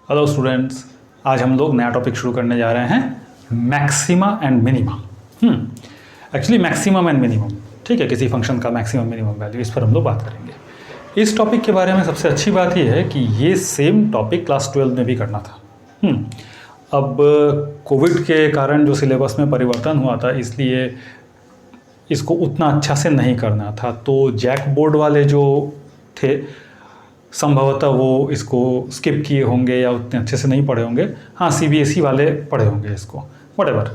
Hello students, आज हम लोग नया टॉपिक शुरू करने जा रहे हैं maxima and minima. Actually maximum and minimum, ठीक है, किसी फंक्शन का मैक्सिमम मिनिमम वैल्यू, इस पर हम लोग बात करेंगे। इस टॉपिक के बारे में सबसे अच्छी बात यह है कि ये सेम टॉपिक क्लास 12 में भी करना था। अब कोविड के कारण जो सिलेबस में परिवर्तन हुआ था, इसलिए इसको उतना अच्छा से नहीं करना था। तो जैक बोर्ड वाले जो थे संभवतः वो इसको स्किप किए होंगे या उतने अच्छे से नहीं पढ़े होंगे। हाँ, सीबीएसई वाले पढ़े होंगे इसको, व्हाटएवर।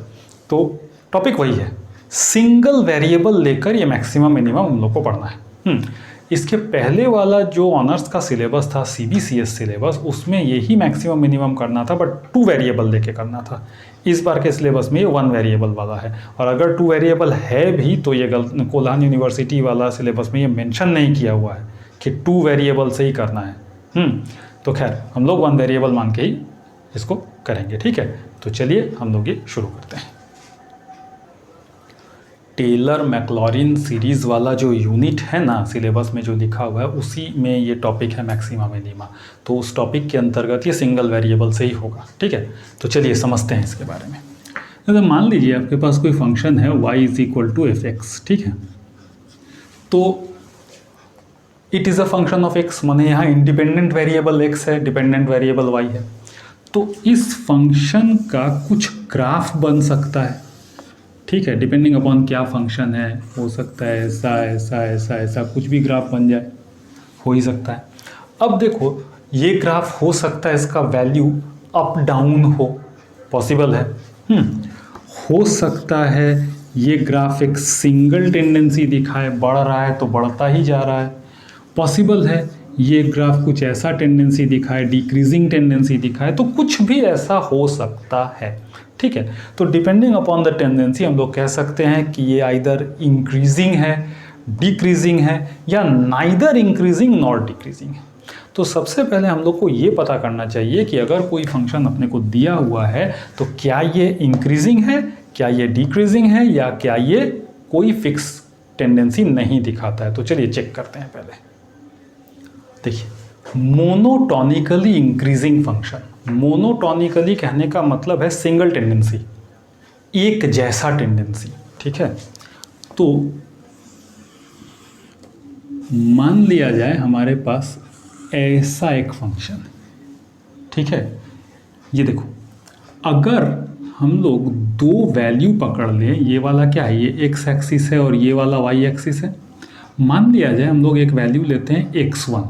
तो टॉपिक वही है, सिंगल वेरिएबल लेकर ये मैक्सिमम मिनिमम हम लोग को पढ़ना है। इसके पहले वाला जो ऑनर्स का सिलेबस था, सीबीसीएस सिलेबस, उसमें यही मैक्सिमम मिनिमम करना था, बट 2 वेरिएबल लेके करना था। इस बार के सिलेबस में ये 1 वेरिएबल वाला है, और अगर 2 वेरिएबल है भी तो ये कोल्हान यूनिवर्सिटी वाला सिलेबस में ये मेंशन नहीं किया हुआ है कि 2 वेरिएबल से ही करना है। तो खैर हम लोग 1 वेरिएबल मान के ही इसको करेंगे, ठीक है। तो चलिए हम लोग ये शुरू करते हैं। टेलर मैक्लॉरिन सीरीज़ वाला जो यूनिट है ना सिलेबस में जो लिखा हुआ है, उसी में ये टॉपिक है मैक्सिमा मिनिमा। तो उस टॉपिक के अंतर्गत ये सिंगल वेरिएबल से ही होगा, ठीक है। तो चलिए समझते हैं इसके बारे में। तो मान लीजिए आपके पास कोई फंक्शन है y = f(x), ठीक है। तो it is a function of x, माने यहाँ इंडिपेंडेंट वेरिएबल x है, डिपेंडेंट वेरिएबल y है। तो इस फंक्शन का कुछ ग्राफ बन सकता है, ठीक है, डिपेंडिंग अपॉन क्या फंक्शन है। हो सकता है ऐसा ऐसा ऐसा ऐसा, कुछ भी ग्राफ बन जाए, हो ही सकता है। अब देखो, ये ग्राफ हो सकता है इसका वैल्यू अप डाउन हो, पॉसिबल है। हो सकता है ये ग्राफ एक सिंगल टेंडेंसी दिखाए, बढ़ रहा है तो बढ़ता ही जा रहा है। पॉसिबल है ये ग्राफ कुछ ऐसा टेंडेंसी दिखाए, डिक्रीजिंग टेंडेंसी दिखाए, तो कुछ भी ऐसा हो सकता है, ठीक है। तो डिपेंडिंग अपॉन द टेंडेंसी हम लोग कह सकते हैं कि ये आइदर इंक्रीजिंग है, डिक्रीजिंग है, या नाइदर इंक्रीजिंग नॉट डिक्रीजिंग है। तो सबसे पहले हम लोग को ये पता करना चाहिए कि अगर कोई फंक्शन अपने को दिया हुआ है तो क्या ये इंक्रीजिंग है, क्या ये डिक्रीजिंग है, या क्या ये कोई फिक्स टेंडेंसी नहीं दिखाता है। तो चलिए चेक करते हैं पहले। देखिए, मोनोटॉनिकली इंक्रीजिंग फंक्शन, मोनोटॉनिकली कहने का मतलब है सिंगल टेंडेंसी, एक जैसा टेंडेंसी, ठीक है। तो मान लिया जाए हमारे पास ऐसा एक फंक्शन, ठीक है। ये देखो, अगर हम लोग 2 वैल्यू पकड़ लें, ये वाला क्या है, ये x एक्सिस है और ये वाला y एक्सिस है। मान लिया जाए हम लोग एक वैल्यू लेते हैं x1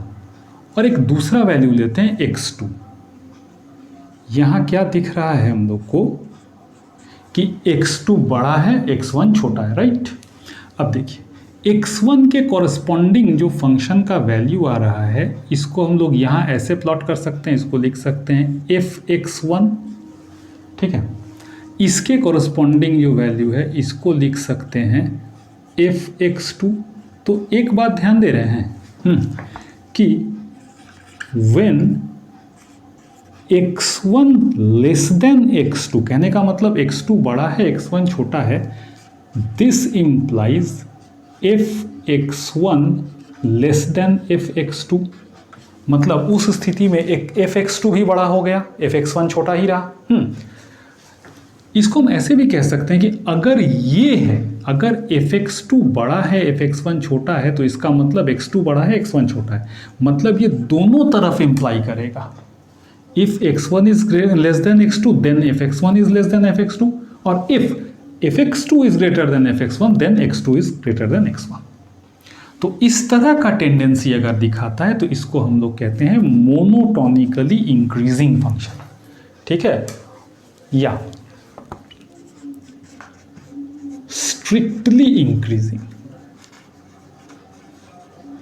और एक दूसरा वैल्यू लेते हैं x2। यहाँ क्या दिख रहा है हम लोग को कि x2 बड़ा है, x1 छोटा है, राइट। अब देखिए, x1 के कॉरस्पॉन्डिंग जो फंक्शन का वैल्यू आ रहा है, इसको हम लोग यहाँ ऐसे प्लॉट कर सकते हैं, इसको लिख सकते हैं f(x1), ठीक है। इसके कॉरस्पॉन्डिंग जो वैल्यू है इसको लिख सकते हैं f(x2). तो एक बात ध्यान दे रहे हैं कि when x1 less than x2, कहने का मतलब x2 बड़ा है, x1 छोटा है, this implies f(x1) less than f(x2), मतलब उस स्थिति में एक f(x2) भी बड़ा हो गया, f(x1) छोटा ही रहा। इसको हम ऐसे भी कह सकते हैं कि अगर ये है, अगर f(x2) बड़ा है, f(x1) छोटा है, तो इसका मतलब x2 बड़ा है, x1 छोटा है। मतलब ये दोनों तरफ इंप्लाई करेगा। If x1 is less than x2 then f(x1) is less than f(x2), और if f(x2) is greater than f(x1) then x2 is greater than x1। तो इस तरह का टेंडेंसी अगर दिखाता है तो इसको हम लोग कहते हैं मोनोटॉनिकली इंक्रीजिंग फंक्शन, ठीक है, या स्ट्रिक्टली इंक्रीजिंग,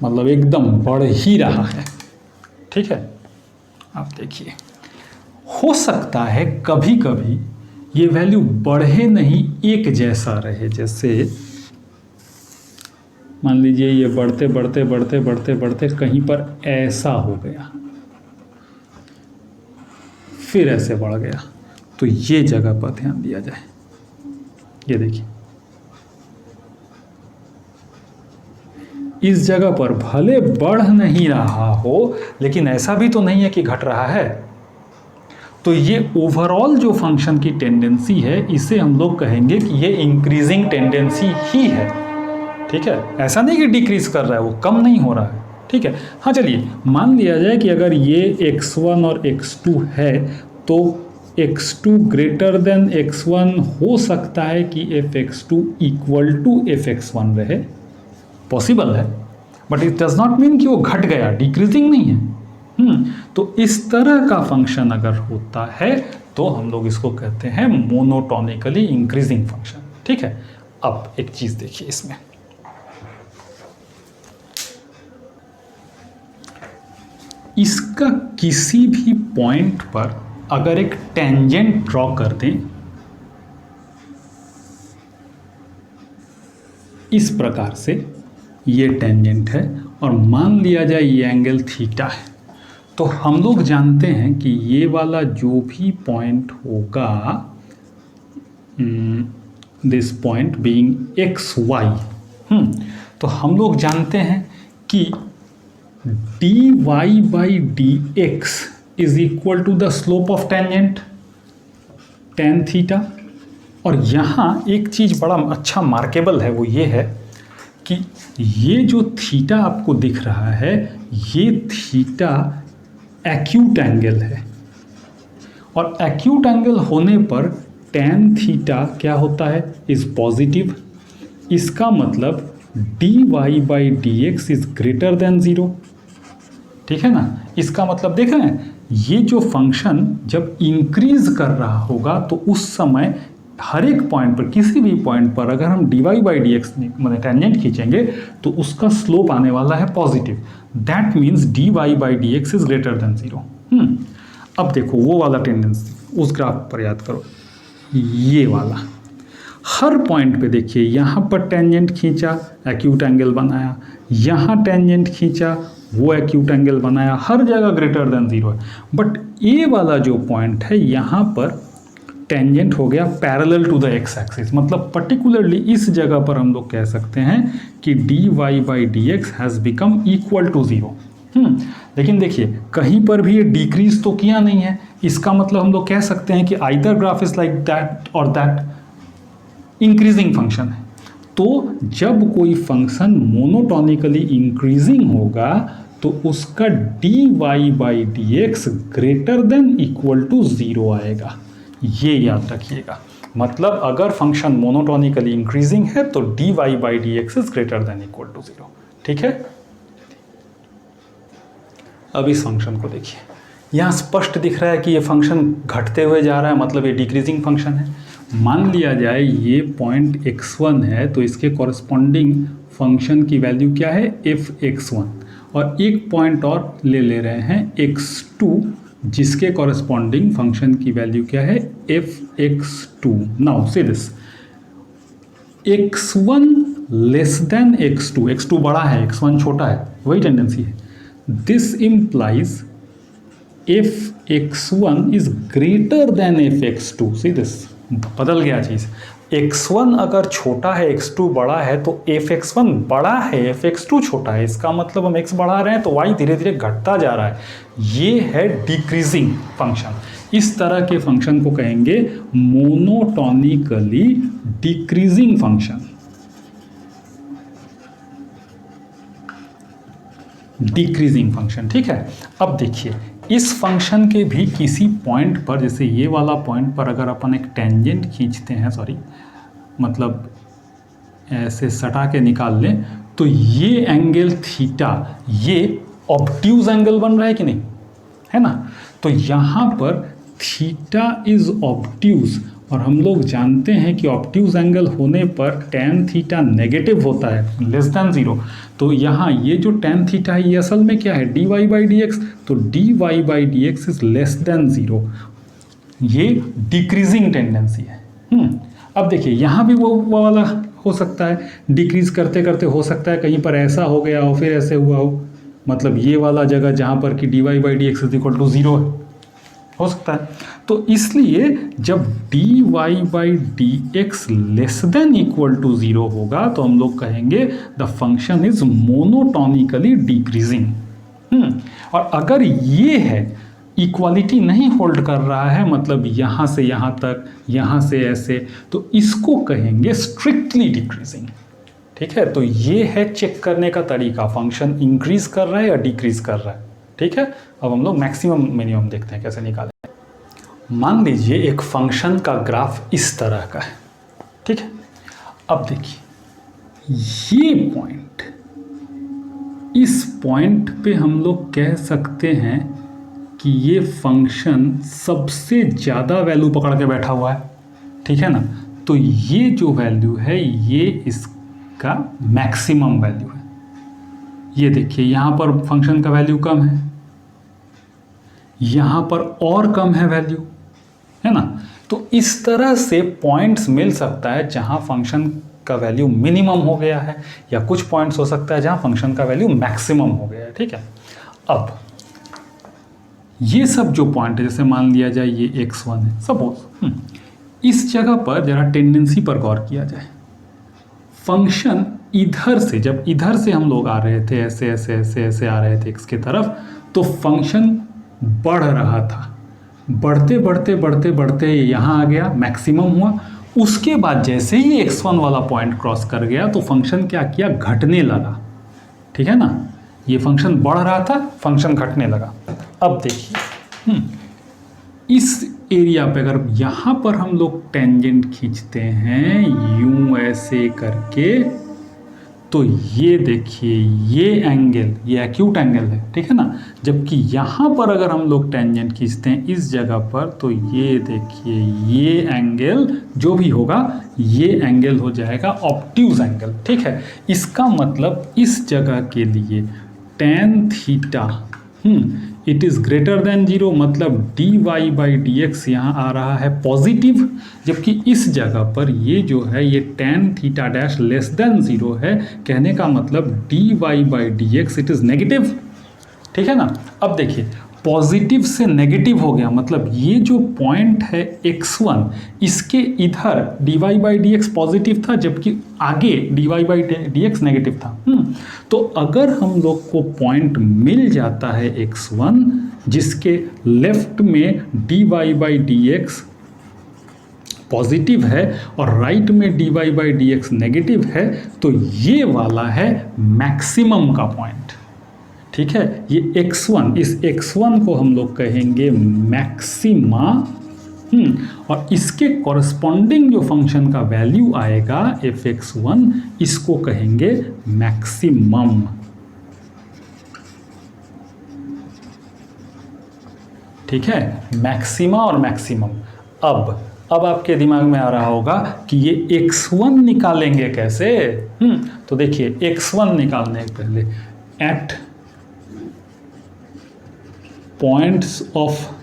मतलब एकदम बढ़ ही रहा है, ठीक है। आप देखिए, हो सकता है कभी कभी ये वैल्यू बढ़े नहीं, एक जैसा रहे। जैसे मान लीजिए ये बढ़ते बढ़ते बढ़ते बढ़ते बढ़ते कहीं पर ऐसा हो गया, फिर ऐसे बढ़ गया, तो ये जगह पर ध्यान दिया जाए। ये देखिए, इस जगह पर भले बढ़ नहीं रहा हो, लेकिन ऐसा भी तो नहीं है कि घट रहा है, तो ये ओवरऑल जो फंक्शन की टेंडेंसी है इसे हम लोग कहेंगे कि ये इंक्रीजिंग टेंडेंसी ही है, ठीक है। ऐसा नहीं कि डिक्रीज कर रहा है, वो कम नहीं हो रहा है, ठीक है। हाँ चलिए मान लिया जाए कि अगर ये x1 और x2 है तो x2 ग्रेटर देन x1 हो सकता है कि fx2 इक्वल टू fx1 रहे, पॉसिबल है, but it does not mean कि वो घट गया, डिक्रीजिंग नहीं है। तो इस तरह का फंक्शन अगर होता है तो हम लोग इसको कहते हैं मोनोटोनिकली इंक्रीजिंग फंक्शन, ठीक है। अब एक चीज देखिए इसमें, इसका किसी भी पॉइंट पर अगर एक टेंजेंट ड्रॉ कर दें इस प्रकार से, ये टेंजेंट है और मान लिया जाए ये एंगल थीटा है, तो हम लोग जानते हैं कि ये वाला जो भी पॉइंट होगा, this point being x y, तो हम लोग जानते हैं कि d Y by D x is equal to the slope of tangent tan theta. और यहाँ एक चीज़ बड़ा अच्छा मार्केबल है, वो ये है कि ये जो थीटा आपको दिख रहा है ये थीटा एक्यूट एंगल है, और एक्यूट एंगल होने पर टेन थीटा क्या होता है, इज पॉजिटिव। इसका मतलब d Y by D x is greater than zero, ठीक है ना। इसका मतलब देख रहे हैं, ये जो फंक्शन जब इंक्रीज कर रहा होगा तो उस समय हर एक पॉइंट पर, किसी भी पॉइंट पर अगर हम d Y by D x मतलब टेंजेंट खींचेंगे तो उसका स्लोप आने वाला है positive. That means d Y by D x is greater than zero. अब देखो वो वाला टेंडेंसी उस ग्राफ पर याद करो, ये वाला हर पॉइंट पे देखिए, यहाँ पर टेंजेंट खींचा एक्यूट एंगल बनाया, यहाँ टेंजेंट खींचा वो एक्यूट एंगल बनाया, हर जगह ग्रेटर देन ज़ीरो है। बट ये वाला जो पॉइंट है यहाँ पर टेंजेंट हो गया parallel to the x axis, मतलब पर्टिकुलरली इस जगह पर हम लोग कह सकते हैं कि d Y by D x has become equal to zero. लेकिन देखिए कहीं पर भी ये डिक्रीज तो किया नहीं है, इसका मतलब हम लोग कह सकते हैं कि either graph is like that और दैट इंक्रीजिंग फंक्शन है। तो जब कोई फंक्शन मोनोटोनिकली इंक्रीजिंग होगा तो उसका d Y by D x greater than equal to zero आएगा, ये याद रखिएगा। मतलब अगर फंक्शन मोनोटोनिकली इंक्रीजिंग है तो D Y by D x is greater than equal to zero, ठीक है। अब इस फंक्शन को देखिए, यहाँ स्पष्ट दिख रहा है कि ये फंक्शन घटते हुए जा रहा है, मतलब ये डिक्रीजिंग फंक्शन है। मान लिया जाए ये पॉइंट x1 है तो इसके कॉरस्पॉन्डिंग फंक्शन की वैल्यू क्या है, f(x1), और एक पॉइंट और ले रहे हैं x2 जिसके कॉरस्पॉन्डिंग फंक्शन की वैल्यू क्या है, f(x2). Now see this, x1 less than x2, x2 बड़ा है x1 छोटा है, वही टेंडेंसी है। This implies f(x1) is greater then f(x2). See this, बदल गया चीज़। x1 अगर छोटा है x2 बड़ा है तो f(x1) बड़ा है f(x2) छोटा है, इसका मतलब हम x बढ़ा रहे हैं तो y धीरे धीरे घटता जा रहा है, ये है डिक्रीजिंग फंक्शन। इस तरह के फंक्शन को कहेंगे monotonically decreasing function, decreasing function, ठीक है। अब देखिए इस फंक्शन के भी किसी पॉइंट पर, जैसे ये वाला पॉइंट पर अगर अपन एक टेंजेंट खींचते हैं, मतलब ऐसे सटा के निकाल लें, तो ये एंगल थीटा ये ऑब्ट्यूज एंगल बन रहा है कि नहीं, है ना। तो यहाँ पर थीटा इज ऑब्ट्यूज, और हम लोग जानते हैं कि ऑब्ट्यूज एंगल होने पर टेन थीटा नेगेटिव होता है, लेस देन ज़ीरो। तो यहाँ ये जो टेन थीटा है ये असल में क्या है, D Y by D X, तो D Y by D x is less than zero, ये डिक्रीजिंग टेंडेंसी है। अब देखिए यहाँ भी वो वाला हो सकता है, डिक्रीज करते करते हो सकता है कहीं पर ऐसा हो गया हो फिर ऐसे हुआ हो, मतलब ये वाला जगह जहाँ पर कि d Y by D x is equal to zero हो सकता है। तो इसलिए जब d Y by D x less than equal to zero होगा तो हम लोग कहेंगे the function is monotonically decreasing. और अगर ये है इक्वालिटी नहीं होल्ड कर रहा है, मतलब यहाँ से यहाँ तक, यहाँ से ऐसे, तो इसको कहेंगे स्ट्रिक्टली डिक्रीजिंग। ठीक है, तो ये है चेक करने का तरीका, फंक्शन इंक्रीज कर रहा है या डिक्रीज कर रहा है। ठीक है, अब हम लोग मैक्सिमम मिनिमम देखते हैं कैसे निकालें। मान लीजिए एक फंक्शन का ग्राफ इस तरह का है। ठीक है, अब देखिए ये पॉइंट, इस पॉइंट पे हम लोग कह सकते हैं कि ये फंक्शन सबसे ज़्यादा वैल्यू पकड़ के बैठा हुआ है। ठीक है ना, तो ये जो वैल्यू है ये इसका मैक्सिमम वैल्यू है। ये देखिए यहाँ पर फंक्शन का वैल्यू कम है, यहाँ पर और कम है वैल्यू, है ना। तो इस तरह से पॉइंट्स मिल सकता है जहाँ फंक्शन का वैल्यू मिनिमम हो गया है, या कुछ पॉइंट्स हो सकता है जहाँ फंक्शन का वैल्यू मैक्सिमम हो गया है। ठीक है, अब ये सब जो पॉइंट है, जैसे मान लिया जाए ये x1 है सपोज, इस जगह पर जरा टेंडेंसी पर गौर किया जाए। फंक्शन इधर से, जब इधर से हम लोग आ रहे थे, ऐसे ऐसे ऐसे ऐसे आ रहे थे x की तरफ, तो फंक्शन बढ़ रहा था, बढ़ते बढ़ते बढ़ते बढ़ते यहाँ आ गया, मैक्सिमम हुआ। उसके बाद जैसे ही x1 वाला पॉइंट क्रॉस कर गया तो फंक्शन क्या किया, घटने लगा। ठीक है ना, ये फंक्शन बढ़ रहा था, फंक्शन घटने लगा। अब देखिए इस एरिया पे अगर यहाँ पर हम लोग टेंजेंट खींचते हैं यूं ऐसे करके, तो ये देखिए ये एंगल, ये एक्यूट एंगल है। ठीक है ना, जबकि यहाँ पर अगर हम लोग टेंजेंट खींचते हैं इस जगह पर, तो ये देखिए ये एंगल जो भी होगा, ये एंगल हो जाएगा ऑब्ट्यूज एंगल। ठीक है, इसका मतलब इस जगह के लिए tan theta it is greater than 0, मतलब dy/dx यहाँ आ रहा है पॉजिटिव, जबकि इस जगह पर ये जो है ये tan theta dash less than 0 है। कहने का मतलब dy/dx इट इज़ नेगेटिव। ठीक है ना, अब देखिए पॉजिटिव से नेगेटिव हो गया, मतलब ये जो पॉइंट है x1, इसके इधर dy/dx पॉजिटिव था, जबकि आगे dy/dx नेगेटिव था। तो अगर हम लोग को पॉइंट मिल जाता है x1 जिसके लेफ्ट में dy/dx पॉजिटिव है और राइट में dy/dx नेगेटिव है, तो ये वाला है मैक्सिमम का पॉइंट। ठीक है, ये x1, इस x1 को हम लोग कहेंगे मैक्सिमा, और इसके कॉरस्पॉन्डिंग जो फंक्शन का वैल्यू आएगा fx1, इसको कहेंगे मैक्सिमम। ठीक है, मैक्सिमा और मैक्सिमम। अब आपके दिमाग में आ रहा होगा कि ये x1 निकालेंगे कैसे। तो देखिए x1 निकालने के पहले at points of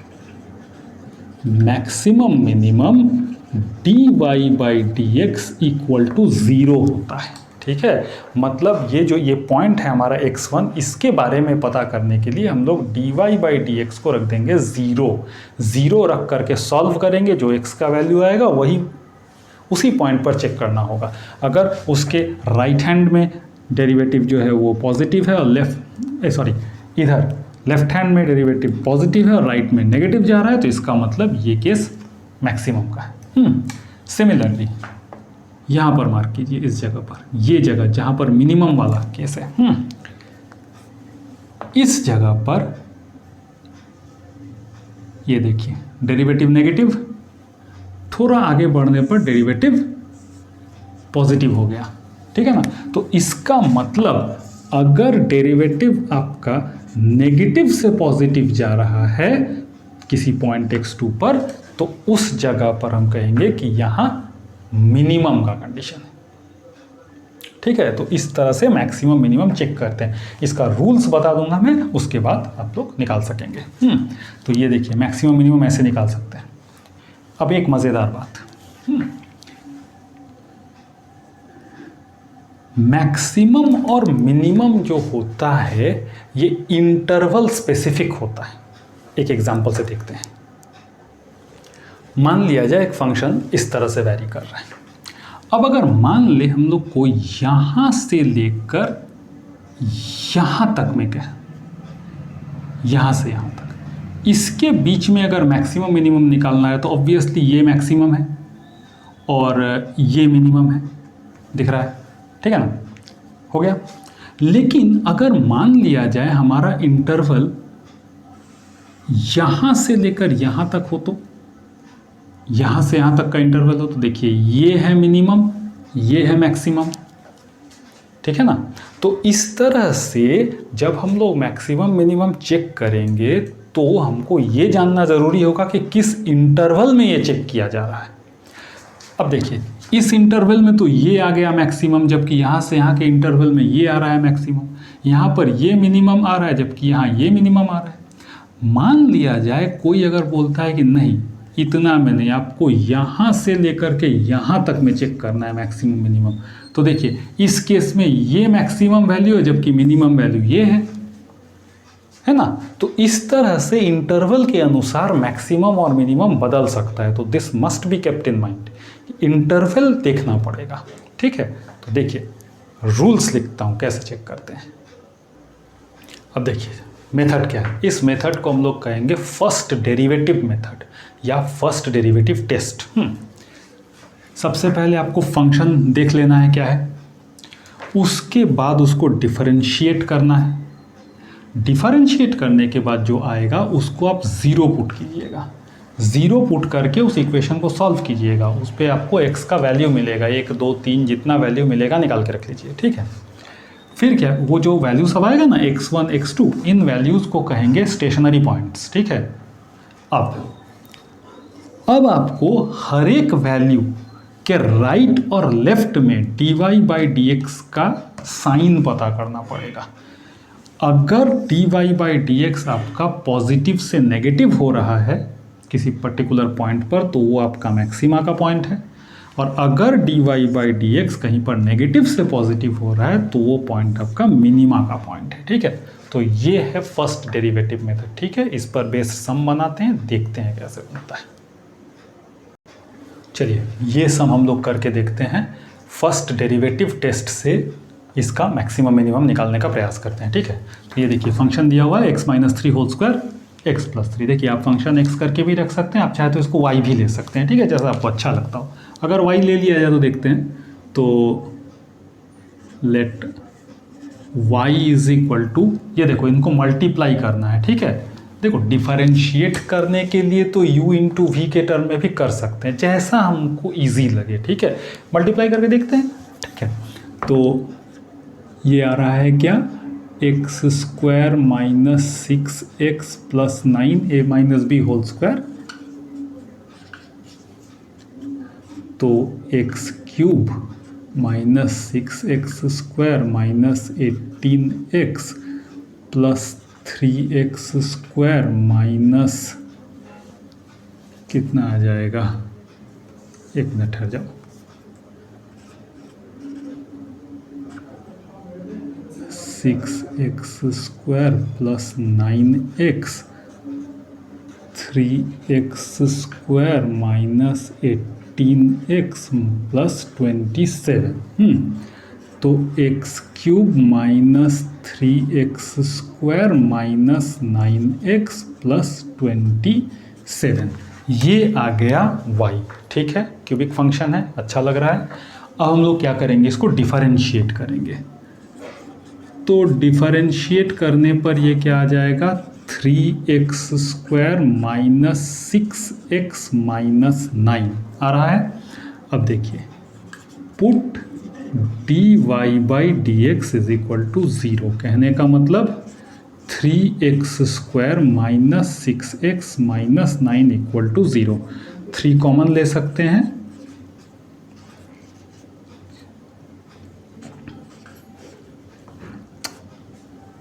maximum minimum dy/dx equal to 0 होता है। ठीक है, मतलब ये पॉइंट है हमारा x1, इसके बारे में पता करने के लिए हम लोग dy/dx को रख देंगे 0 रख करके सॉल्व करेंगे, जो x का वैल्यू आएगा वही उसी पॉइंट पर चेक करना होगा। अगर उसके राइट हैंड में डेरिवेटिव जो है वो पॉजिटिव है और इधर लेफ्ट हैंड में डेरिवेटिव पॉजिटिव है और राइट में नेगेटिव जा रहा है, तो इसका मतलब ये केस मैक्सिमम का है। सिमिलरली यहाँ पर मार्क कीजिए, इस जगह पर, ये जगह जहाँ पर मिनिमम वाला केस है, इस जगह पर ये देखिए डेरिवेटिव नेगेटिव, थोड़ा आगे बढ़ने पर डेरिवेटिव पॉजिटिव हो गया। ठीक है ना, तो इसका मतलब अगर डेरिवेटिव आपका नेगेटिव से पॉजिटिव जा रहा है किसी पॉइंट x2 पर, तो उस जगह पर हम कहेंगे कि यहाँ मिनिमम का कंडीशन है। ठीक है, तो इस तरह से मैक्सिमम मिनिमम चेक करते हैं। इसका रूल्स बता दूंगा मैं, उसके बाद आप लोग निकाल सकेंगे। तो ये देखिए मैक्सिमम मिनिमम ऐसे निकाल सकते हैं। अब एक मज़ेदार बात, मैक्सिमम और मिनिमम जो होता है ये इंटरवल स्पेसिफिक होता है। एक एग्जांपल से देखते हैं। मान लिया जाए एक फंक्शन इस तरह से वैरी कर रहा है। अब अगर मान ले हम लोग को यहाँ से लेकर यहाँ तक में कहें, यहाँ से यहाँ तक इसके बीच में अगर मैक्सिमम मिनिमम निकालना है तो ऑब्वियसली ये मैक्सिमम है और ये मिनिमम है, दिख रहा है, ठीक है ना, हो गया। लेकिन अगर मान लिया जाए हमारा इंटरवल यहाँ से लेकर यहाँ तक हो, तो यहाँ से यहाँ तक का इंटरवल हो, तो देखिए ये है मिनिमम, ये है मैक्सिमम, ठीक है ना। तो इस तरह से जब हम लोग मैक्सिमम मिनिमम चेक करेंगे तो हमको ये जानना ज़रूरी होगा कि किस इंटरवल में ये चेक किया जा रहा है। अब देखिए इस इंटरवल में तो ये आ गया मैक्सिमम, जबकि यहाँ से यहाँ के इंटरवल में ये आ रहा है मैक्सिमम, यहाँ पर ये मिनिमम आ रहा है जबकि यहाँ ये मिनिमम आ रहा है। मान लिया जाए कोई अगर बोलता है कि नहीं इतना में नहीं, आपको यहाँ से लेकर के यहाँ तक में चेक करना है मैक्सिमम मिनिमम, तो देखिए इस केस में ये मैक्सिमम वैल्यू है जबकि मिनिमम वैल्यू ये है ना। तो इस तरह से इंटरवल के अनुसार मैक्सिमम और मिनिमम बदल सकता है। तो this must be kept in mind, interval देखना पड़ेगा, ठीक है। तो देखिए रूल्स लिखता हूँ कैसे चेक करते हैं। अब देखिए मेथड क्या है, इस मेथड को हम लोग कहेंगे फर्स्ट डेरिवेटिव मेथड या फर्स्ट डेरिवेटिव टेस्ट। सबसे पहले आपको फंक्शन देख लेना है क्या है, उसके बाद उसको डिफरेंशिएट करना है। डिफरेंशिएट करने के बाद जो आएगा उसको आप ज़ीरो पुट कीजिएगा, ज़ीरो पुट करके उस इक्वेशन को सॉल्व कीजिएगा। उस पर आपको x का वैल्यू मिलेगा, 1 2 3 जितना वैल्यू मिलेगा निकाल के रख लीजिए, ठीक है। फिर क्या, वो जो वैल्यू सब आएगा ना x1 x2, इन वैल्यूज़ को कहेंगे स्टेशनरी पॉइंट्स, ठीक है। अब आपको हर एक वैल्यू के राइट और लेफ्ट में dy/dx का साइन पता करना पड़ेगा। अगर dy/dx आपका पॉजिटिव से नेगेटिव हो रहा है किसी पर्टिकुलर पॉइंट पर तो वो आपका मैक्सिमा का पॉइंट है, और अगर dy/dx कहीं पर नेगेटिव से पॉजिटिव हो रहा है तो वो पॉइंट आपका मिनिमा का पॉइंट है, ठीक है। तो ये है फर्स्ट डेरिवेटिव मेथड, ठीक है। इस पर बेस सम बनाते हैं, देखते हैं कैसे बनता है। चलिए ये सम हम लोग करके देखते हैं, फर्स्ट डेरिवेटिव टेस्ट से इसका मैक्सिमम मिनिमम निकालने का प्रयास करते हैं, ठीक है। तो ये देखिए फंक्शन दिया हुआ है x - 3 होल स्क्वायर x + 3। देखिए आप फंक्शन x करके भी रख सकते हैं, आप चाहे तो इसको y भी ले सकते हैं, ठीक है, जैसा आपको अच्छा लगता हो। अगर y ले लिया जाए तो देखते हैं, तो लेट y = ये देखो इनको मल्टीप्लाई करना है, ठीक है। देखो डिफरेंशिएट करने के लिए तो u × v के टर्म में भी कर सकते हैं, जैसा हमको ईजी लगे, ठीक है। मल्टीप्लाई करके देखते हैं, ठीक है। तो ये आ रहा है क्या, x² - 6x + 9a - b whole square, तो x³ - 6x² - 18x + 3x² कितना आ जाएगा, एक मिनट ठहर जाओ, 6x² + 9x 3x² - 18x + 27। तो x³ - 3x² - 9x + 27, ये आ गया y, ठीक है। क्यूबिक फंक्शन है, अच्छा लग रहा है। अब हम लोग क्या करेंगे, इसको डिफरेंशिएट करेंगे। तो डिफरेंशिएट करने पर ये क्या आ जाएगा, 3x² - 6x - 9 आ रहा है। अब देखिए पुट dy/dx = 0, कहने का मतलब 3x² - 6x - 9 = 0। 3 कॉमन ले सकते हैं,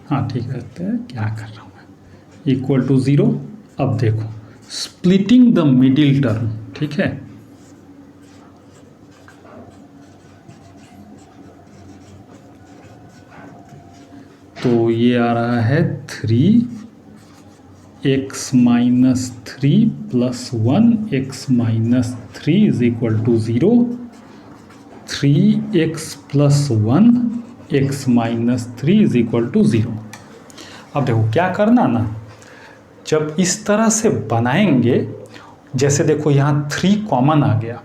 हाँ ठीक है, क्या कर रहा हूँ मैं, =0। अब देखो स्प्लिटिंग द मिडिल टर्म, ठीक है। तो ये आ रहा है 3x - 3 + 1x - 3 = 0, 3x + 1x - 3 = 0। अब देखो क्या करना ना, जब इस तरह से बनाएंगे, जैसे देखो यहाँ 3 कॉमन आ गया,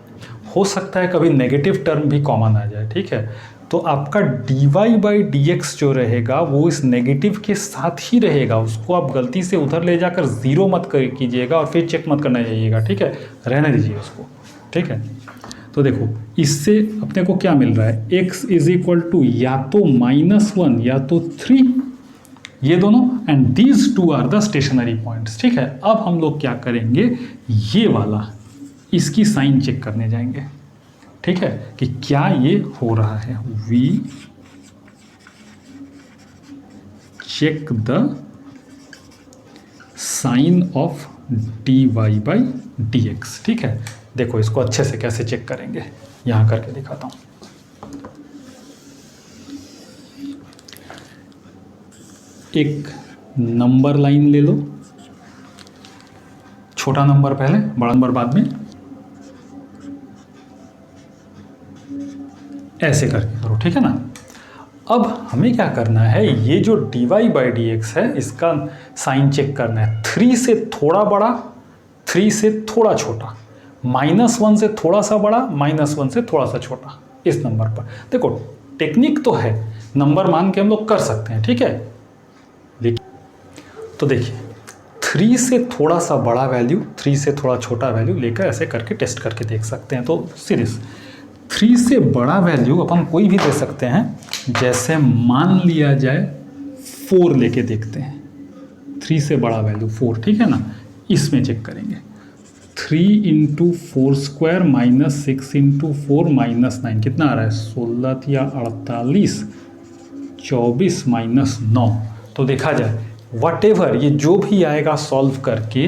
हो सकता है कभी नेगेटिव टर्म भी कॉमन आ जाए, ठीक है। तो आपका dy/dx जो रहेगा वो इस नेगेटिव के साथ ही रहेगा, उसको आप गलती से उधर ले जाकर ज़ीरो मत कीजिएगा और फिर चेक मत करना चाहिएगा, ठीक है, रहने दीजिए उसको, ठीक है। तो देखो इससे अपने को क्या मिल रहा है, x = या तो -1 या तो 3, ये दोनों, and these two are the stationary points, ठीक है। अब हम लोग क्या करेंगे, ये वाला इसकी साइन चेक करने जाएंगे, ठीक है, कि क्या ये हो रहा है। We check the sign of dy/dx, ठीक है। देखो इसको अच्छे से कैसे चेक करेंगे, यहां करके दिखाता हूं। एक नंबर लाइन ले लो, छोटा नंबर पहले, बड़ा नंबर बाद में, ऐसे करके करो, ठीक है ना। अब हमें क्या करना है, ये जो dy/dx है इसका साइन चेक करना है। 3 से थोड़ा बड़ा, 3 से थोड़ा छोटा, -1 से थोड़ा सा बड़ा, -1 से थोड़ा सा छोटा, इस नंबर पर। देखो टेक्निक तो है, नंबर मान के हम लोग कर सकते हैं, ठीक है। तो देखिए 3 से थोड़ा सा बड़ा वैल्यू, 3 से थोड़ा छोटा वैल्यू लेकर ऐसे करके टेस्ट करके देख सकते हैं। तो सीरीज 3 से बड़ा वैल्यू अपन कोई भी दे सकते हैं, जैसे मान लिया जाए 4 लेके देखते हैं। 3 से बड़ा वैल्यू 4, ठीक है ना, इसमें चेक करेंगे। 3 × 4² - 6 × 4 - 9 कितना आ रहा है, 16 या 48, 24 - 9। तो देखा जाए वटेवर ये जो भी आएगा सॉल्व करके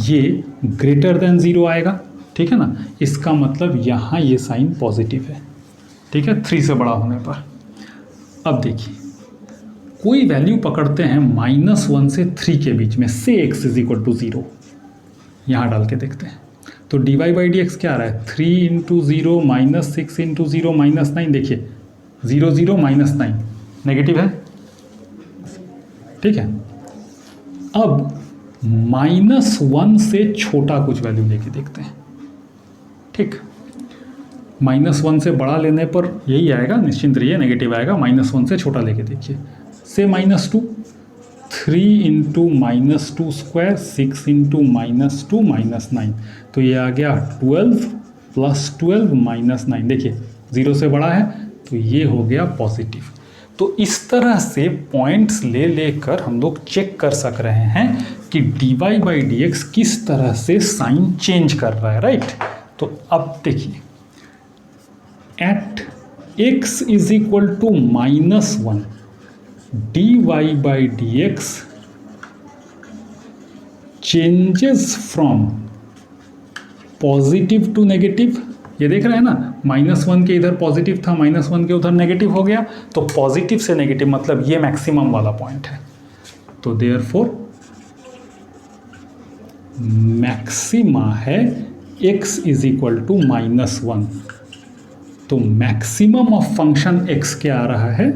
ये ग्रेटर देन 0 आएगा, ठीक है ना। इसका मतलब यहाँ ये साइन पॉजिटिव है, ठीक है, 3 से बड़ा होने पर। अब देखिए कोई वैल्यू पकड़ते हैं -1 से 3 के बीच में, से x = 0, यहाँ डाल के देखते हैं। तो dy/dx क्या आ रहा है, 3 × 0 - 6 × 0 - 9, देखिए 0 0 -9 नेगेटिव है, ठीक है। अब -1 से छोटा कुछ वैल्यू लेके देखते हैं, ठीक। -1 से बड़ा लेने पर यही आएगा, निश्चिंत रहिए नेगेटिव आएगा। -1 से छोटा लेके देखिए, से -2, 3 × -2², 6 × -2 - 9, तो ये आ गया 12 + 12 - 9, देखिए 0 से बड़ा है तो ये हो गया पॉजिटिव। तो इस तरह से पॉइंट्स ले लेकर हम लोग चेक कर सक रहे हैं कि dy/dx किस तरह से साइन चेंज कर रहा है, राइट। तो अब देखिए at x = -1 dy/dx changes from positive to negative, ये देख रहे हैं ना, -1 के इधर पॉजिटिव था, -1 के उधर नेगेटिव हो गया, तो पॉजिटिव से नेगेटिव मतलब ये मैक्सिमम वाला पॉइंट है। तो देयरफॉर मैक्सिमा है x = -1। तो मैक्सिमम ऑफ फंक्शन x क्या आ रहा है,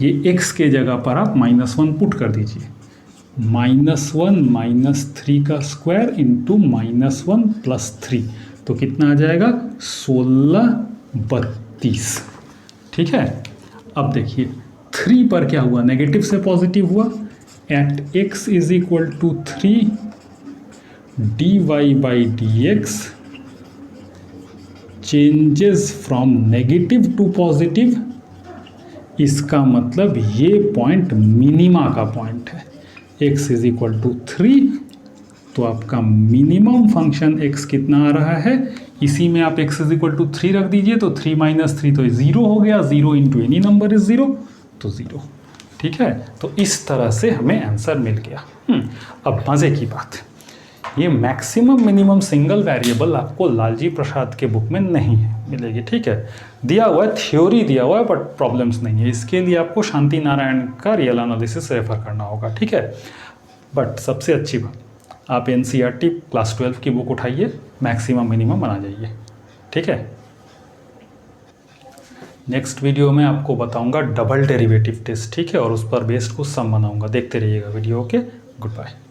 ये x के जगह पर आप -1 पुट कर दीजिए, -1 - 3 का स्क्वायर इंटू -1 + 3, तो कितना आ जाएगा 16 32, ठीक है। अब देखिए 3 पर क्या हुआ, नेगेटिव से पॉजिटिव हुआ। At x = 3 dy/dx changes from negative to positive, इसका मतलब ये पॉइंट मिनिमा का पॉइंट है। x = 3, तो आपका मिनिमम फंक्शन x कितना आ रहा है, इसी में आप x = 3 रख दीजिए, तो 3 - 3 तो 0 हो गया, 0 × एनी नंबर इज 0, तो 0, ठीक है। तो इस तरह से हमें आंसर मिल गया। अब मज़े की बात, ये मैक्सिमम मिनिमम सिंगल वेरिएबल आपको लालजी प्रसाद के बुक में नहीं है मिलेगी, ठीक है। दिया हुआ है, थ्योरी दिया हुआ है, बट प्रॉब्लम्स नहीं है। इसके लिए आपको शांति नारायण का रियल एनालिसिस रेफर करना होगा, ठीक है। बट सबसे अच्छी बात, आप NCERT क्लास 12 की बुक उठाइए, मैक्सिमम मिनिमम बना जाइए, ठीक है। नेक्स्ट वीडियो में आपको बताऊंगा डबल डेरिवेटिव टेस्ट, ठीक है, और उस पर बेस्ड कुछ सम बनाऊंगा, देखते रहिएगा वीडियो के। Good bye.